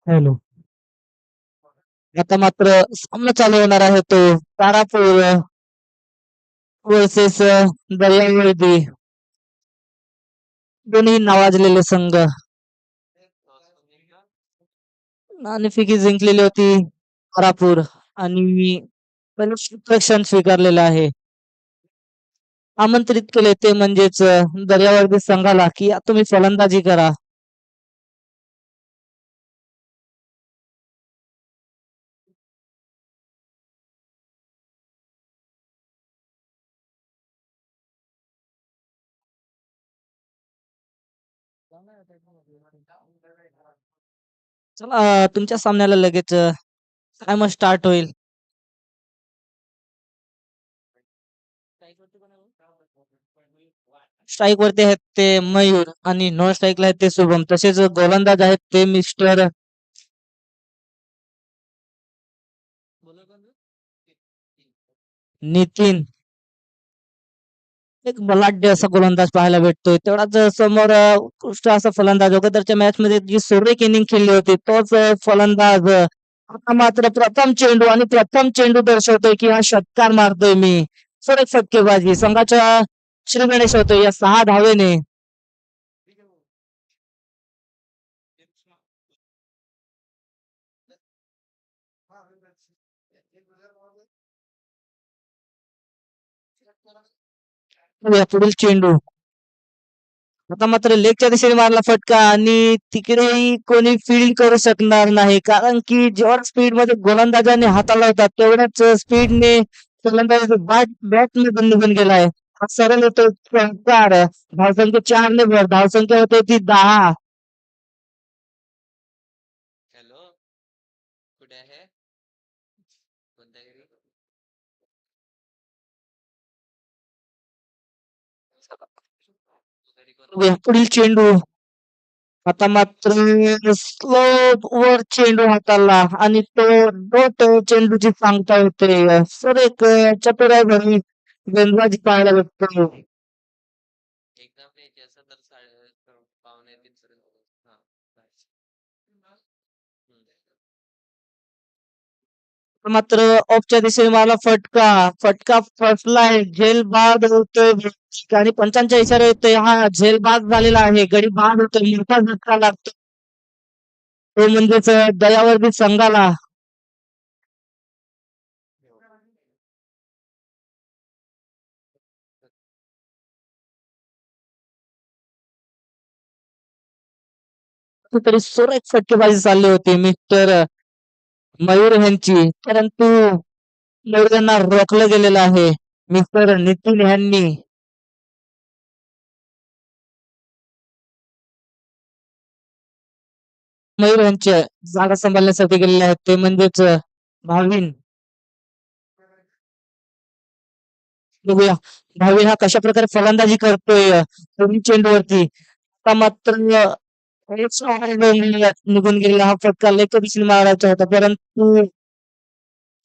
Hello. आता मात्र सामना चालू होणार आहे तो तारापूर वर्सेस दर्यावर्दी. दोन्ही नावाजलेले संघ. नाणेफेकी जिंकलेली होती तारापूर आणि प्रेक्षण स्वीकारलेलं आहे. आमंत्रित केले ते म्हणजेच दर्यावर्दी संघाला की तुम्ही फलंदाजी करा. चला तुमच्या सामन्याला लगेच टाइम स्टार्ट होईल. स्ट्राईक वरती आहेत ते मयूर आणि नॉन स्ट्राईकला आहेत ते शुभम. तसेच गोलंदाज आहेत ते मिस्टर नितीन. एक बलाढ्य असा गोलंदाज पाहायला भेटतोय. तेवढाच समोर उत्कृष्ट असा फलंदाज अगोदरच्या मॅच मध्ये जी सुरेख इनिंग खेळली होती तोच फलंदाज आता मात्र प्रथम चेंडू आणि प्रथम चेंडू दर्शवतोय की हा षटकार मारतोय मी. सुरेख फटकेबाजी संघाच्या श्री गणेश होतोय या 6 धावेने. पुढील चेंडू आता मात्र लेगच्या दिशेने मारला फटका आणि तिकडेही कोणी फील्ड करू शकणार नाही कारण की जेवढ्या स्पीड मध्ये गोलंदाजाने हाताला होता तेवढ्याच स्पीडने फलंदाजाचा बॅट मध्ये निघून गेलाय. हा सरळ होतो चमत्कार. धावसंख्या 4 ने भर. धावसंख्या होते ती 10. पुढील चेंडू आता मात्र स्लो वर चेंडू हाताला आणि तो डोट चेंडूची सांगता होते. सर एक चतुराई भरी गोलंदाजी पाहायला भेटतो. मात्र ऑफच्या दिशेने मला फटका. फटका फसलाय. झेल बाद होतोय आणि पंचांच्या इशारा येतोय हा झेल बाद झालेला आहे. गडी बाद होतोय. मोठा झटका लागतो तो म्हणजेच दयावर्दी संघाला. तरी सुरेख फटकेबाजी चालली होती मिस्टर मयूर यांची परंतु मयूर यांना रोखलं गेलेलं आहे मिस्टर नितीन यांनी. मयूर यांच्या जागा सांभाळण्यासाठी गेलेले आहेत ते म्हणजेच भाविन. बघूया भाविन हा कशा प्रकारे फलंदाजी करतोय दोन्ही चेंडूवरती. आता मात्र निघून गेलेला हा फटका लेखा दिशेने मारायचा होता परंतु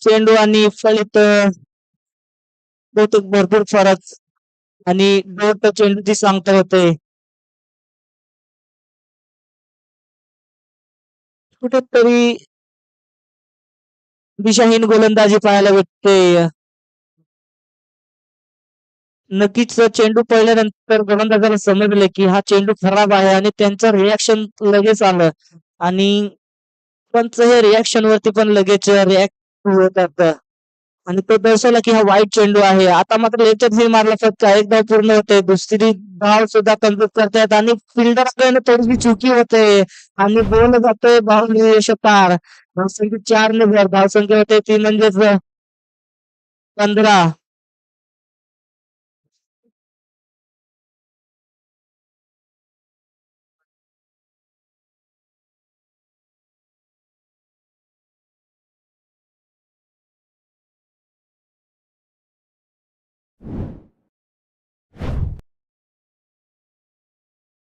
चेंडू आणि फलित बहुतेक भरपूर फरक आणि डोट चेंडूची सांगता होते. कुठेतरी दिशाहीन गोलंदाजी पाहायला भेटते. नक्कीच चेंडू पडल्यानंतर गोलंदाजाला समजले की हा चेंडू खराब आहे आणि त्यांचं रिॲक्शन लगेच आलं आणि पंच हे रिॲक्शन वरती पण लगेच रिॲक्ट होतात आणि तो दर्शवला की हा वाईट चेंडू आहे. आता मात्र याच्यात मारला फटका. एक धाव पूर्ण होते. दुसरी धाव सुद्धा कम्प्लीट करतायत आणि फिल्डर थोडीशी चुकी होते आणि बोल जातोय बाहुली पार. धावसंख्या 4 ने भर. धावसंख्या होते ती म्हणजेच 15.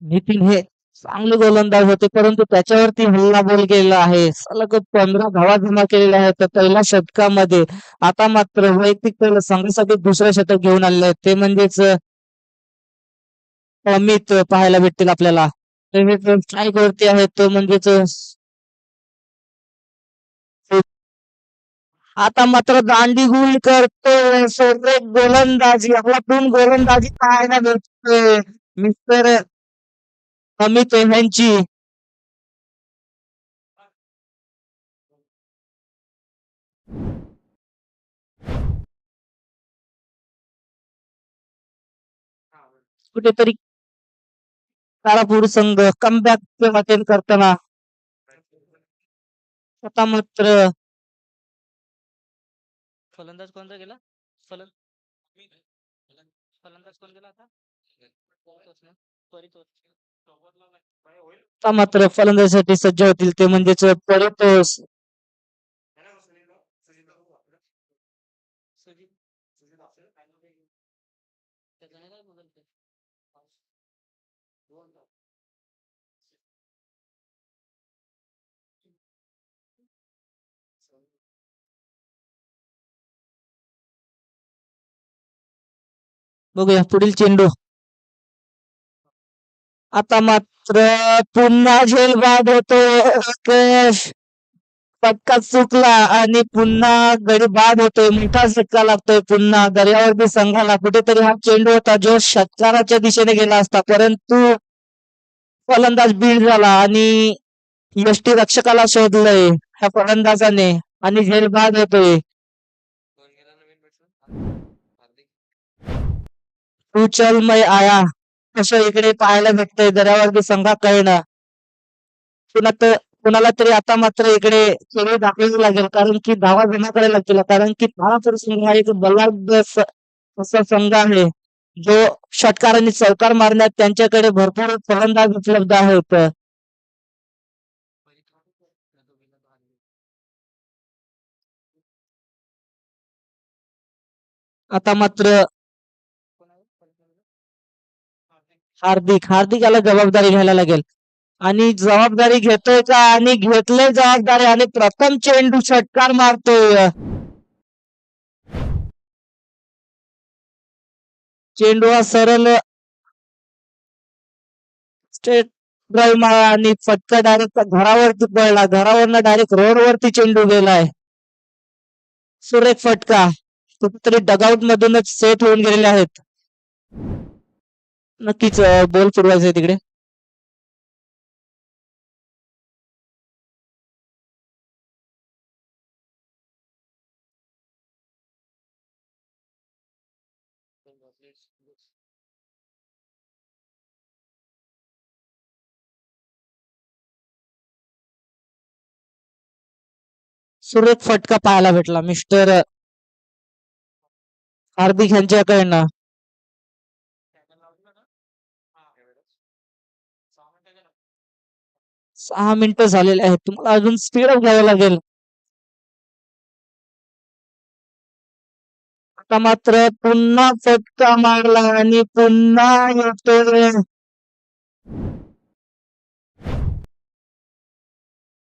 नितीन हे चांगले गोलंदाज होते परंतु त्याच्यावरती हल्लाबोल केलेला आहे. सलग 15 धावा जमा केलेल्या आहेत पहिल्या षटकामध्ये. आता मात्र वैयक्तिक पहिलं संघासाठी दुसरं शतक घेऊन आलेलं आहे ते म्हणजेच अमित पाहायला भेटतील आपल्याला. स्ट्राईक वरती आहे तो म्हणजेच आता मात्र दांडी गुल करतोय सुरेख गोलंदाजी, आपल्यातून गोलंदाजी पाहायला भेटतोय मिस्टर अमित यांची. कुठेतरी तारापूर संघ कमबॅक अटेम्प्ट करताना आता मात्र फलंदाज कोणता गेला? फलंदाज कोण गेला आता? आता मात्र फलंदाजीसाठी सज्ज होतील ते म्हणजेच परितोष. बघूया पुढील चेंडू. आता मात्र पुन्हा झेल बाद होतोय. फटका चुकला आणि पुन्हा गडी बाद होतोय. मोठा झटका लागतोय पुन्हा दर्यावर्ती संघाला. कुठेतरी हा चेंडू होता जो षटकाराच्या दिशेने गेला असता, परंतु फलंदाज बीड झाला आणि यष्टी रक्षकाला शोधलंय ह्या फलंदाजाने आणि झेल बाद होतोय. तू चल मै आया असं इकडे पाहायला भेटतंय दर्यावर्ती संघाकडनं. कुणाला तरी आता मात्र इकडे खेळ दाखवावी लागेल, कारण की धावा जमा करायला लागतील. कारण की तारापूर संघ हा एक बलाढ्य असा संघ आहे जो षटकार आणि चौकार मारण्यात त्यांच्याकडे भरपूर फलंदाज उपलब्ध आहेत. आता मात्र हार्दिक याला जबाबदारी घ्यायला लागेल आणि जबाबदारी घेतोय का आणि घेतले जबाबदारी आणि प्रथम चेंडू षटकार मारतोय. चेंडू हा सरळ स्टेट ड्राईव्ह मारा आणि फटका डायरेक्ट घरावरती पडला. घरावरनं डायरेक्ट रोडवरती चेंडू गेलाय. सुरेख फटका. कुठेतरी डगआउट मधूनच सेट होऊन गेलेले आहेत. नक्कीच बॉल फिरवायचा आहे तिकडे. सुरेख फटका पाहायला भेटला मिस्टर हार्दिक यांच्याकडनं. 6 मिनिटं झालेले आहेत. तुम्हाला अजून स्पीड घ्यावं लागेल. आता मात्र पुन्हा फटका मारला आणि पुन्हा येतोय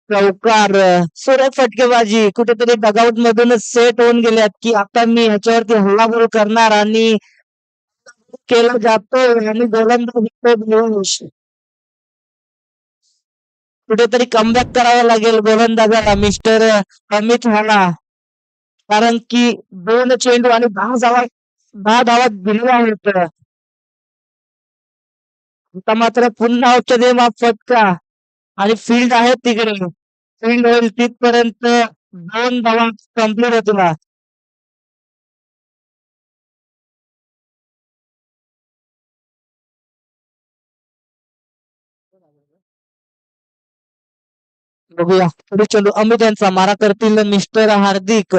चौकार. सुरेख फटकेबाजी. कुठेतरी डगआउट मधूनच सेट होऊन गेल्यात की आता मी ह्याच्यावरती हल्लाबोल करणार आणि केला जातोय आणि गोलंदाज कुठेतरी कमबॅक करावं लागेल गोलंदाजाला मिस्टर अमित ह्याला, कारण की 2 चेंडू आणि 10 धावा दिल्या आहेत. आता मात्र पुन्हा औषधे फटका आणि फील्ड आहे तिकडे. फील्ड होईल तिथपर्यंत 2 धावा कंप्लीट होतील. बघूया पुढे चेंडू अमित यांचा मारा करतील मिस्टर हार्दिक.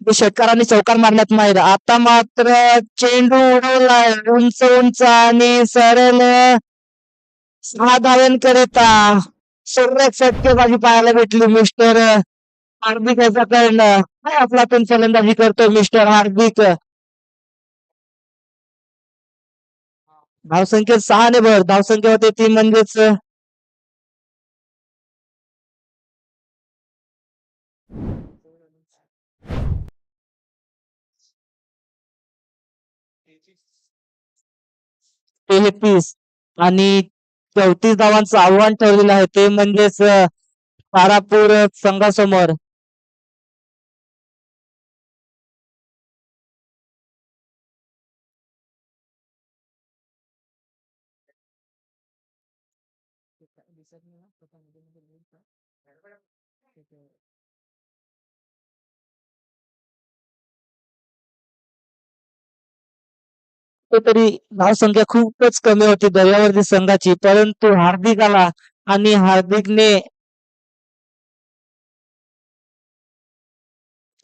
षटकार आणि चौकार मारण्यात माहीर. आता मात्र चेंडू उडवलाय उंच उंच आणि सरळ 6 धाव्यांकरिता. सुरेख फटकेबाजी पाहायला भेटली मिस्टर हार्दिक याच्याकडनं. काय आपलातून फलंदाजी करतोय मिस्टर हार्दिक. धावसंख्येत 6 भर. धावसंख्या होते ती म्हणजेच तेहतीस आणि 34 धावांचं आव्हान ठेवलेलं आहे ते म्हणजेच तारापूर संघासमोर. कुठेतरी धावसंख्या खूपच कमी होती दर्यावर्ती संघाची, परंतु हार्दिक आला आणि हार्दिकने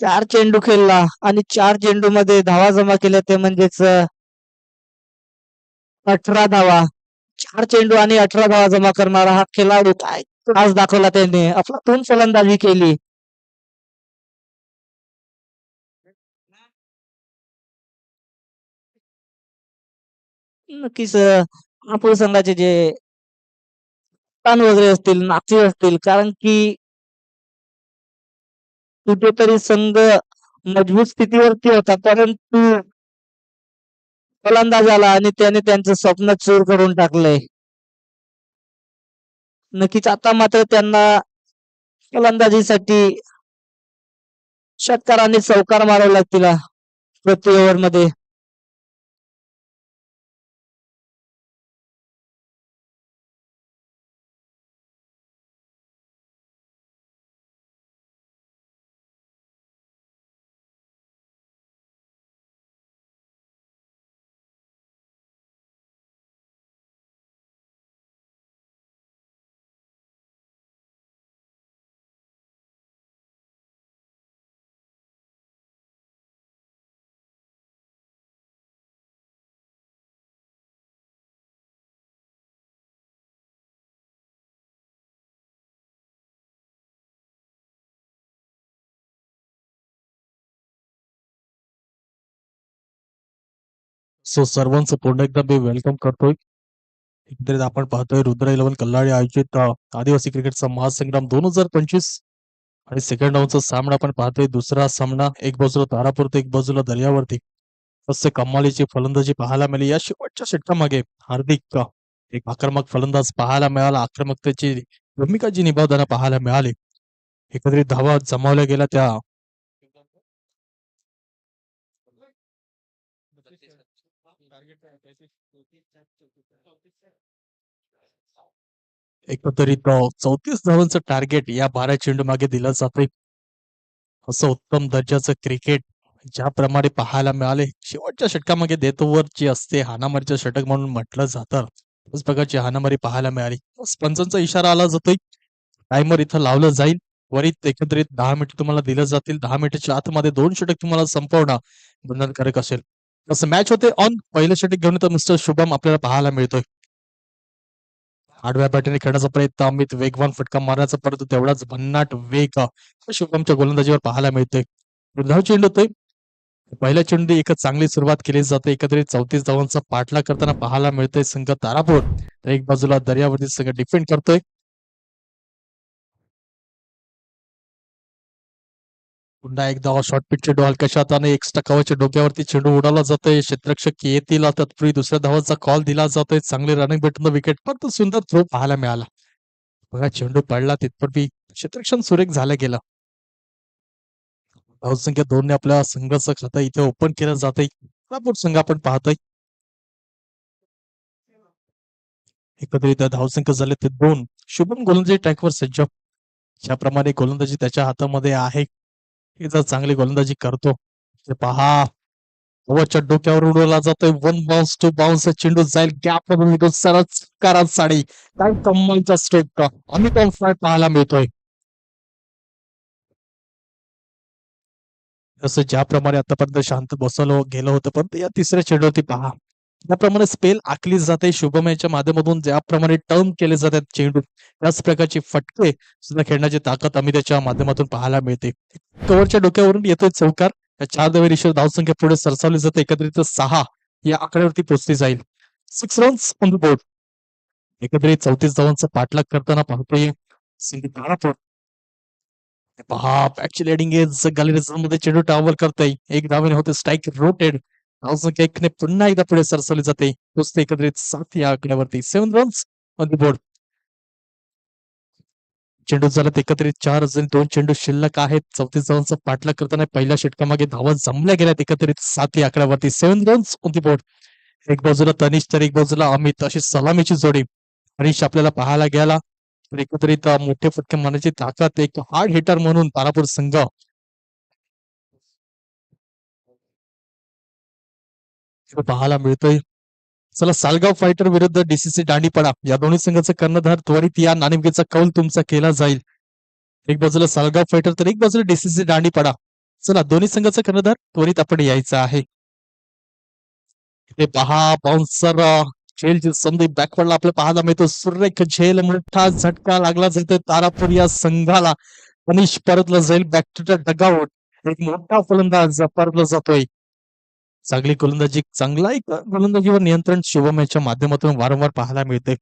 4 चेंडू खेळला आणि 4 चेंडूमध्ये धावा जमा केल्या ते म्हणजेच 18 धावा. 4 चेंडू आणि 18 धावा जमा करणारा हा खेळाडू काय क्लास दाखवला त्याने. अफलातून फलंदाजी केली. नक्कीच नागपूर संघाचे जे ताण वगैरे असतील, नाती असतील, कारण की कुठेतरी संघ मजबूत स्थितीवरती होता, परंतु फलंदाज आला आणि त्याने त्यांचं स्वप्न चूर करून टाकलंय. नक्कीच आता मात्र त्यांना फलंदाजीसाठी षटकार आणि चौकार मारावे लागतील प्रति ओव्हर मध्ये. सो सर्वांचं पुन्हा एकदा मी वेलकम करतोय. एकंदरीत आपण पाहतोय रुद्र 11 कल्लाडी आयोजित आदिवासी क्रिकेटचा महासंग्राम 2025 आणि सेकंड राऊंडचा सामना आपण पाहतोय. दुसरा सामना एक बाजूला तारापूर तर एक बाजूला दर्यावरती. तसे कमालीची फलंदाजी पाहायला मिळाली. या शेवटच्या षटकामागे हार्दिक एक आक्रमक फलंदाज पाहायला मिळाला. आक्रमकतेची भूमिका जी निभावताना पाहायला मिळाली. एकंदरीत धावा जमावल्या गेल्या त्या एकंदरीत 34 धावांचं टार्गेट या 12 चेंडू मागे दिलं जातंय. असं उत्तम दर्जाचं क्रिकेट ज्याप्रमाणे पाहायला मिळाले. शेवटच्या षटकामागे डेथ ओव्हर जी असते हाणामारीचं षटक म्हणून म्हटलं जातं. त्याच प्रकारची हाणामारी पाहायला मिळाली. पंचांचा इशारा आला जातोय. टायमर इथं लावलं जाईल. वरीत एकंदरीत 10 मिनिटं तुम्हाला दिलं जातील. 10 मिनिटाच्या आतमध्ये 2 षटक तुम्हाला संपवणं बंधनकारक असेल. असं मॅच होते ऑन. पहिलं षटक घेऊन तर मिस्टर शुभम आपल्याला पाहायला मिळतोय. आडव्या बॅटने खेळण्याचा प्रयत्न, अमित वेगवान फटका मारण्याचा, परंतु तेवढाच भन्नाट वेग शुभमच्या गोलंदाजीवर पाहायला मिळतोय. धाव चेंडू होतोय. पहिल्या चेंडू एकच चांगली सुरुवात केली जाते. एकंदरीत 34 धावांचा पाठलाग करताना पाहायला मिळतोय संघ तारापूर. तर एक बाजूला दर्यावरती संघ डिफेंड करतोय. पुन्हा एकदा शॉर्ट पिच चेंडू हलक्याच्या हाताने एक्स्ट्रा कव्हरच्या डोक्यावरती चेंडू उडाला जातोय. क्षेत्ररक्षक येतील तत्पूर्वी दुसऱ्या धावांचा कॉल दिला जातोय. चांगली रनिंग भेटून विकेट परंतु सुंदर थ्रो पाहायला मिळाला. बघा चेंडू पडला तिथपूर्वी क्षेत्ररक्षण सुरेख झालं गेलं. धावसंख्या 2 ने आपल्या संघाचं खातं इथे ओपन केलं जातंय. तारापूर संघ आपण पाहतोय. एकंदरीत धावसंख्या झाले ते 2. शुभम गोलंदाजी ट्रॅकवर सज्ज. ज्याप्रमाणे गोलंदाजी त्याच्या हातामध्ये आहे. हे जर चांगली गोलंदाजी करतो ते पहा वरच्या डोक्यावर उडवला जातोय. 1 बाउन्स 2 बाउन्स चेंडू जाईल गॅप मधून निघून सरळ कारात साडी. काय कमालचा स्ट्रोक अमित ऑन फ्लाय पाहायला मिळतोय. जसं ज्याप्रमाणे आतापर्यंत शांत बसवलं गेलं होतं पण या तिसऱ्या चेंडूवरती पहा ज्याप्रमारे स्पेल आखली जाते शुभम याच्या माध्यमातून ज्याप्रमाणे टर्न केले जातात चेंडू त्याच प्रकारचे फटके सुद्धा खेळण्याची ताकद आम्ही त्याच्या माध्यमातून पाहायला मिळते. कव्हरच्या डोक्यावरून येतोय चौकार. या 4 धावे रेषेवर धावसंख्या पुढे सरसावली जाते. एकत्रित 6 या आकड्यावरती पोहोचली जाईल. 6 रन्स ऑन द बोर्ड. एकत्रित 34 धावांचा पाठलाग करताना पाहतोय तारापूर. पहा ऍक्च्युअली एज मध्ये चेंडू टावर करतोय. एक धावेने होते स्ट्राईक रोटेड. धावसंख्या 1 ने पुन्हा एकदा पुढे सरसवली जाते. पोचते एकत्रित 7 या आकड्यावरती. 7 रन्स ऑन द बोर्ड. चेंडू झाल्यात एकत्रित 4 अजून 2 चेंडू शिल्लक आहेत. 34 धावांचा पाठलाग करताना पहिल्या षटकामागे धावा जमल्या गेल्यात एकत्रित 7 या आकड्यावरती. 7 रन्स ऑन द बोर्ड. एक बाजूला तनिष तर एक बाजूला अमित अशी सलामीची जोडी. तनिष आपल्याला पाहायला गेला तर एकंदरीत मोठे फटके मारण्याची ताकद एक हार्ड हिटर म्हणून तारापूर संघ इकडे पाहायला मिळतोय. चला सालगाव फायटर विरुद्ध डीसीसी दांडीपडा या दोन्ही संघाचा कर्णधार त्वरित या नाणेफेकीचा कौल तुमचा केला जाईल. एक बाजूला सालगाव फायटर तर एक बाजूला डीसीसी दांडीपडा. चला दोन्ही संघाचा कर्णधार त्वरित आपण यायचा आहे. इथे पहा बाउन्सर झेलची संधी बॅकवर्डला आपल्याला पाहायला मिळतो. सुरेख झेल मोठा झटका लागला जातोय तारापूर या संघाला. मनीष परतला जाईल बॅक टू द डगआउट. एक मोठा फलंदाज परतला जातोय. चांगली गोलंदाजी चांगला एक गोलंदाजीवर नियंत्रण शुभम याच्या माध्यमातून वारंवार पाहायला मिळते.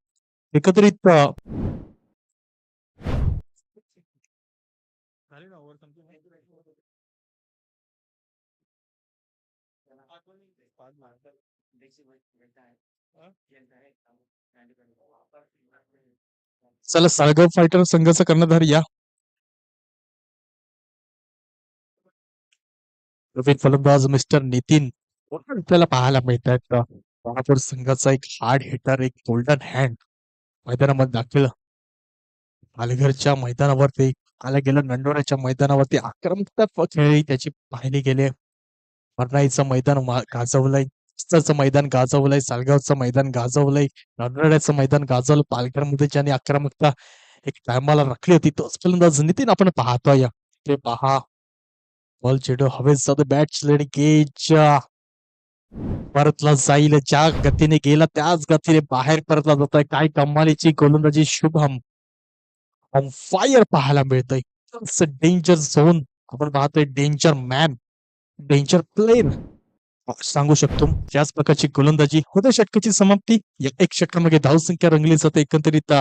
एकत्रित चला साळगाव फायटर संघाचा कर्णधार या. नवीन फलंदाज मिस्टर नितीन आपल्याला पाहायला मिळत आहेत. कोल्हापूर संघाचा एक हार्ड हिटर एक गोल्डन हँड मैदानामध्ये दाखल. पालघरच्या मैदानावरती आल्या गेलं नंडोऱ्याच्या मैदानावरती आक्रमकता खेळी त्याची पाहिली गेली. मरणाईचं मैदान गाजवलंय. चं मैदान गाजवलंय. सालगावचं मैदान गाजवलंय. नंडोऱ्याचं मैदान गाजवलं. पालघरमध्ये ज्याने आक्रमकता एक टायमाला राखली होती तोच फलंदाज नितीन आपण पाहतोय. ते पहा बॉल चेडू हवेत जातो. बॅट गेज परतला जाईल. ज्या गतीने गेला त्याच गतीने बाहेर परतला जातोय. काय कमालीची गोलंदाजी शुभम ऑन फायर पाहायला मिळतंय. डेंजर झोन आपण पाहतोय. डेंजर मॅन डेंजर प्लेन सांगू शकतो. त्याच प्रकारची गोलंदाजी होते. षटकाची समाप्ती या एक षटकामध्ये धावसंख्या रंगली जाते. एकंदरीत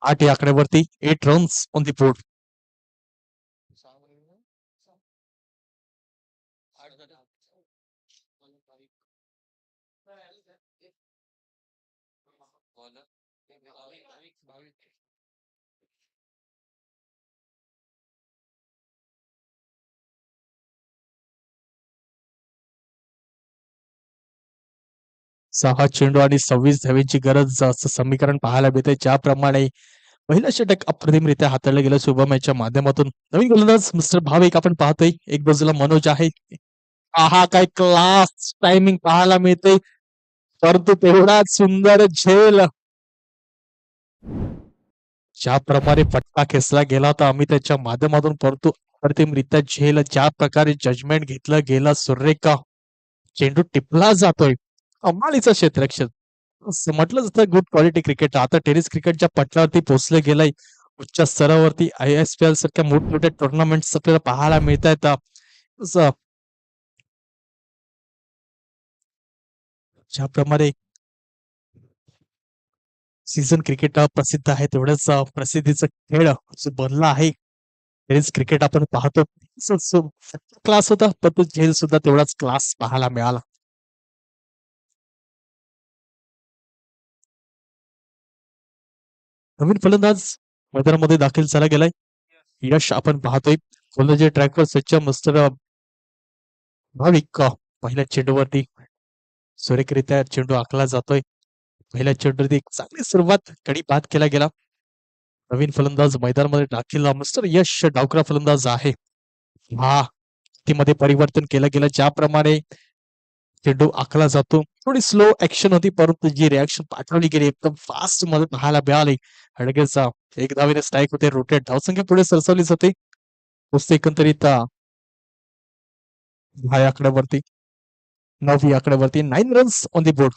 8 या आकड्यावरती 8 रन्स ऑन दी बोर्ड. सहा चेंडू आणि 26 धावेची गरज असं समीकरण पाहायला मिळते. ज्याप्रमाणे पहिलं षटक अप्रतिमरित्या हाताळलं गेलं शुभम याच्या माध्यमातून. नवीन गोलंदाज मिस्टर भावेक आपण पाहतोय. एक बाजूला मनोज आहे. हा काय क्लास टायमिंग पाहायला मिळते. परंतु तेवढाच सुंदर झेल ज्याप्रमाणे फटका खेचला गेला होता आम्ही त्याच्या माध्यमातून परंतु अप्रतिमरित्या झेल ज्या प्रकारे जजमेंट घेतलं गेलं सुरेखा चेंडू टिपला जातोय. कमालीचं क्षेत्ररक्षण असं म्हटलं जातं गुड क्वालिटी क्रिकेट. आता टेनिस क्रिकेटच्या पटलावरती पोहोचलं गेलंय. उच्च स्तरावरती ISPL सारख्या मोठमोठ्या टुर्नामेंट आपल्याला पाहायला मिळत आहेत. ज्याप्रमाणे सीझन क्रिकेट प्रसिद्ध आहे तेवढंच प्रसिद्धीचं खेळ जो बनला आहे टेनिस क्रिकेट आपण पाहतो. क्लास होता पण तो झेल सुद्धा तेवढाच क्लास पाहायला मिळाला. नवीन फलंदाज मैदानामध्ये दाखल झाला गेलाय. यश आपण पाहतोय. गोलंदाजी ट्रॅकवर सज्ज मिस्टर भाविक पहिल्या चेंडूवरती सुरेखरित्या चेंडू आखला जातोय. पहिल्या चेंडूवरती एक चांगली सुरुवात कडी बाद केला गेला. नवीन फलंदाज मैदानामध्ये दाखल मिस्टर यश डावकरा फलंदाज आहे. हा मध्ये परिवर्तन केलं गेलं. ज्याप्रमाणे चेंडू आखला जातो थोडी स्लो ऍक्शन होती परंतु जी रिॲक्शन पाठवली गेली एकदम फास्ट मध्ये पाहायला मिळाली. हडगेचा एक धावेने स्ट्राईक होते. रोटेट धावसंख्या पुढे सरसवली जाते. नुसते एकंदरीत 10 आकड्यावरती 9 आकड्यावरती 9 रन्स ऑन दी बोर्ड.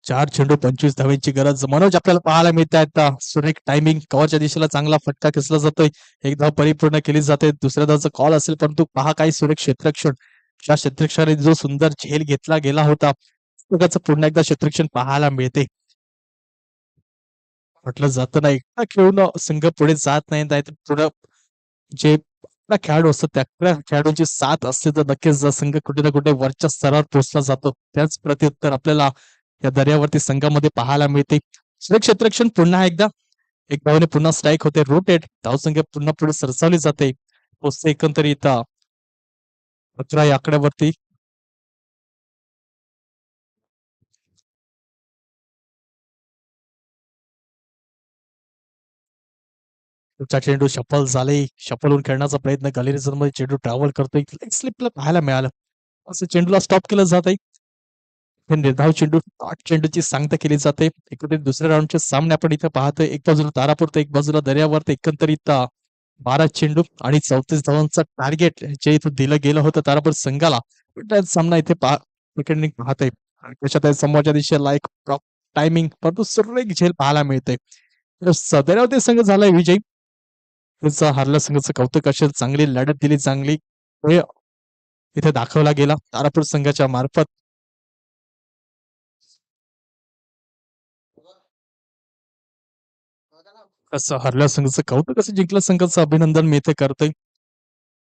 4 चेंडू 25 धावेची गरज. मनोज आपल्याला पाहायला मिळत आहेत. सुरेख टायमिंग कव्हरच्या दिशेला चांगला फटका खेचला जातोय. एक धाव परिपूर्ण केली जाते. दुसऱ्या धावचा कॉल असेल परंतु पहा काही सुरेख क्षेत्ररक्षण. त्या क्षेत्ररक्षणाने जो सुंदर झेल घेतला गेला होता त्याचं पुन्हा एकदा क्षेत्ररक्षण पाहायला मिळते. म्हटलं जातं ना एकटा खेळून संघ पुढे जात नाही. पुढे जे खेळाडू असतात त्या खेळाडूंची साथ असते तर नक्कीच संघ कुठे ना कुठे वरच्या स्तरावर पोहोचला जातो. त्याच प्रत्युत्तर आपल्याला या दर्यावरती संघामध्ये पाहायला मिळते. क्षेत्ररक्षण पुन्हा एकदा एक धावेने पुन्हा स्ट्राईक होते. रोटेट धावसंख्या पुन्हा पुढे सरसावली जाते. पोचते एकंदरीत 11 या आकड्यावरती पुढचा चेंडू शफल झाले. शफल होऊन खेळण्याचा प्रयत्न गॅलरी मध्ये चेंडू ट्रॅव्हल करतोय. लेग स्लिपला पाहायला मिळालं. असं चेंडूला स्टॉप केलं जात आहे. हे निर्धाव चेंडू 8 चेंडूची सांगता केली जाते. एकंदरीत दुसऱ्या राऊंडचे सामने आपण इथे पाहतोय. एक बाजूला तारापूर तर एक बाजूला दर्यावर तर एकंदरीत 12 चेंडू आणि 34 धावांचं टार्गेट जे इथं दिलं गेलं होतं तारापूर संघाला. पण सामना इथे एकंदरीत पाहतोय. कशात आहे समोरच्या दिशेला एक टायमिंग परंतु सुरेख झेल पाहायला मिळते. सदरावती संघ झालाय विजयी. त्याचा हारला संघाचं कौतुक असेल. चांगली लढत दिली चांगली हे इथे दाखवला गेला तारापूर संघाच्या मार्फत. असं हरल्या संघाचं कौतुक असं जिंकल्या संघाचं अभिनंदन मी इथे करतोय.